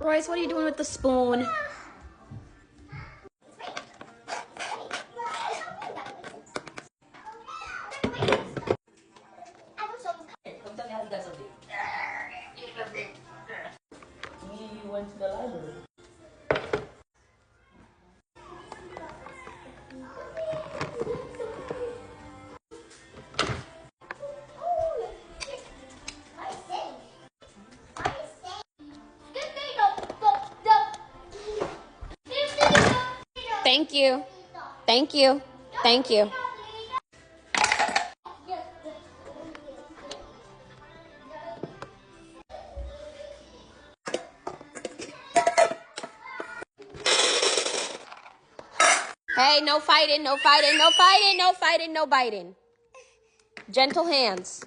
Royce, what are you doing with the spoon? He went to the library. Thank you. Thank you. Thank you. Hey, no fighting, no fighting, no fighting, no fighting, no biting. Gentle hands.